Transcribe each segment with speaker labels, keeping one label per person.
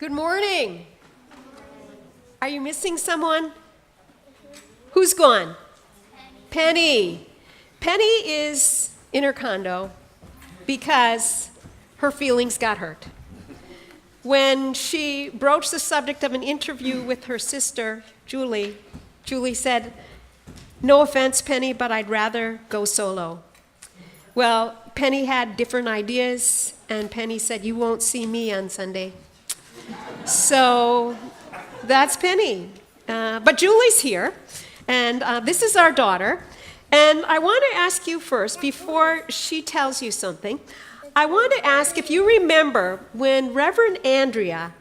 Speaker 1: Good morning. Are you missing someone? Who's gone? Penny. Penny is in her condo because her feelings got hurt. When she broached the subject of an interview with her sister, Julie said, "No offense, Penny, but I'd rather go solo." Well, Penny had different ideas, and Penny said, "You won't see me on Sunday." So that's Penny. But Julie's here, and this is our daughter. And I want to ask you first, before she tells you something, I want to ask if you remember when Reverend Andrea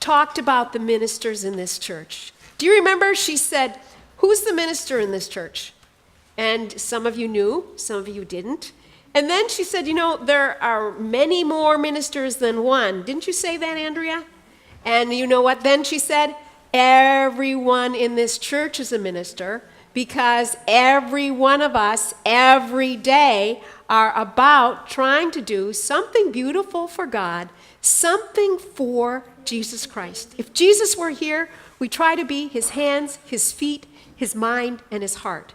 Speaker 1: talked about the ministers in this church. Do you remember? She said, "Who's the minister in this church?" And some of you knew, some of you didn't. And then she said, there are many more ministers than one. Didn't you say that, Andrea? And you know what then she said? Everyone in this church is a minister because every one of us, every day, are about trying to do something beautiful for God, something for Jesus Christ. If Jesus were here, we try to be his hands, his feet, his mind, and his heart.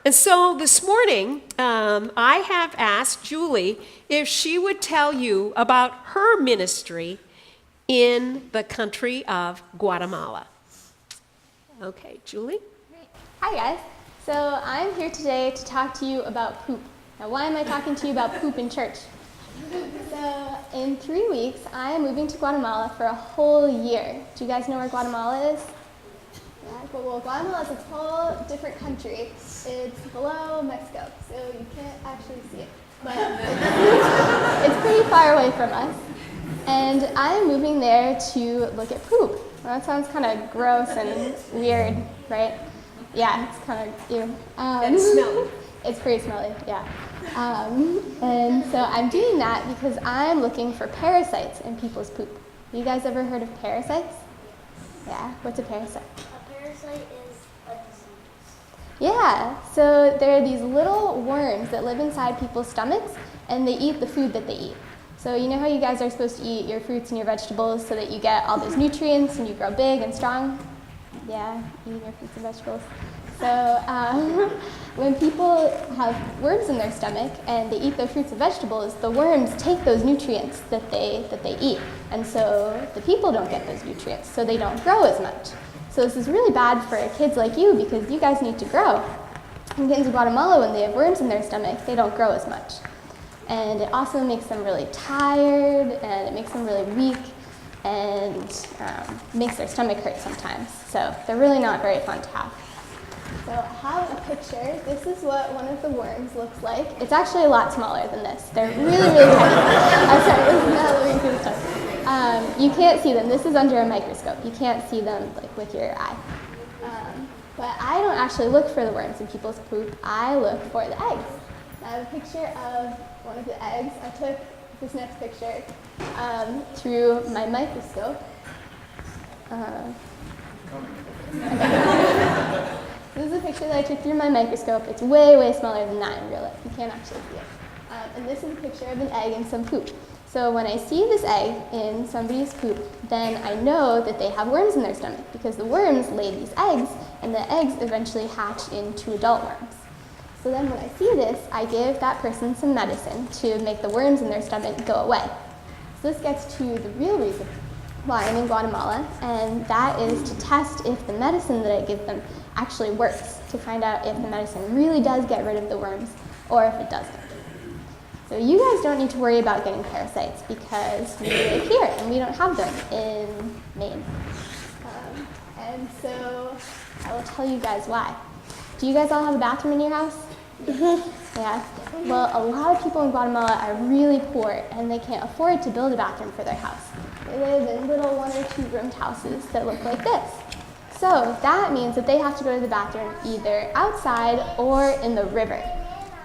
Speaker 1: And so this morning, I have asked Julie if she would tell you about her ministry in the country of Guatemala. Okay, Julie?
Speaker 2: Hi guys. So I'm here today to talk to you about poop. Now why am I talking to you about poop in church? So in 3 weeks, I am moving to Guatemala for a whole year. Do you guys know where Guatemala is? Yeah, well, Guatemala is a whole different country. It's below Mexico, so you can't actually see it. But it's pretty far away from us. And I'm moving there to look at poop. Well, that sounds kind of gross and weird, right? Yeah, it's kind of ew.
Speaker 1: And smelly.
Speaker 2: It's pretty smelly, yeah. And so I'm doing that because I'm looking for parasites in people's poop. You guys ever heard of parasites? Yeah, what's a parasite?
Speaker 3: A parasite is a disease.
Speaker 2: Yeah, so there are these little worms that live inside people's stomachs, and they eat the food that they eat. So you know how you guys are supposed to eat your fruits and your vegetables so that you get all those nutrients and you grow big and strong? Yeah, eating your fruits and vegetables. So when people have worms in their stomach and they eat those fruits and vegetables, the worms take those nutrients that they eat. And so the people don't get those nutrients, so they don't grow as much. So this is really bad for kids like you because you guys need to grow. And kids in Guatemala, when they have worms in their stomach, they don't grow as much. And it also makes them really tired, and it makes them really weak, and makes their stomach hurt sometimes. So they're really not very fun to have. So I have a picture. This is what one of the worms looks like. It's actually a lot smaller than this. They're really, really tiny. I'm sorry, this is not looking through the stuff. You can't see them. This is under a microscope. You can't see them like with your eye. But I don't actually look for the worms in people's poop. I look for the eggs. I have a picture of one of the eggs. I took this next picture through my microscope. This is a picture that I took through my microscope. It's way, way smaller than that in real life. You can't actually see it. And this is a picture of an egg in some poop. So when I see this egg in somebody's poop, then I know that they have worms in their stomach because the worms lay these eggs, and the eggs eventually hatch into adult worms. So then when I see this, I give that person some medicine to make the worms in their stomach go away. So this gets to the real reason why I'm in Guatemala, and that is to test if the medicine that I give them actually works, to find out if the medicine really does get rid of the worms or if it doesn't. So you guys don't need to worry about getting parasites because we live here and we don't have them in Maine. And so I will tell you guys why. Do you guys all have a bathroom in your house? Yeah. Well, a lot of people in Guatemala are really poor and they can't afford to build a bathroom for their house. They live in little 1 or 2 roomed houses that look like this. So that means that they have to go to the bathroom either outside or in the river.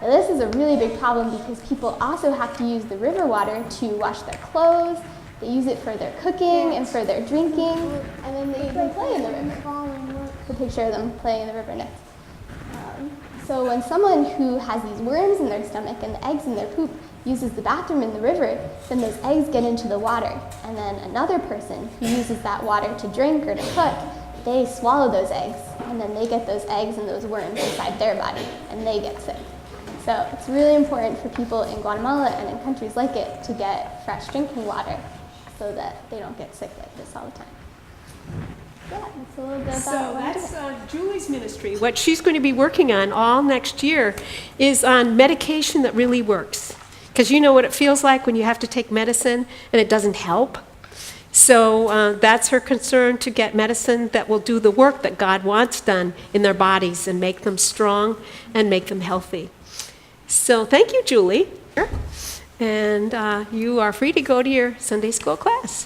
Speaker 2: Now this is a really big problem because people also have to use the river water to wash their clothes. They use it for their cooking and for their drinking, and then they even play in the river. The picture of them playing in the river next. So when someone who has these worms in their stomach and the eggs in their poop uses the bathroom in the river, then those eggs get into the water. And then another person who uses that water to drink or to cook, they swallow those eggs, and then they get those eggs and those worms inside their body, and they get sick. So it's really important for people in Guatemala and in countries like it to get fresh drinking water so that they don't get sick like this all the time. Yeah, that's a little bit about
Speaker 1: So
Speaker 2: what I'm
Speaker 1: that's
Speaker 2: doing.
Speaker 1: Julie's ministry. What she's going to be working on all next year is on medication that really works. Because you know what it feels like when you have to take medicine and it doesn't help. So that's her concern, to get medicine that will do the work that God wants done in their bodies and make them strong and make them healthy. So thank you, Julie. And you are free to go to your Sunday school class.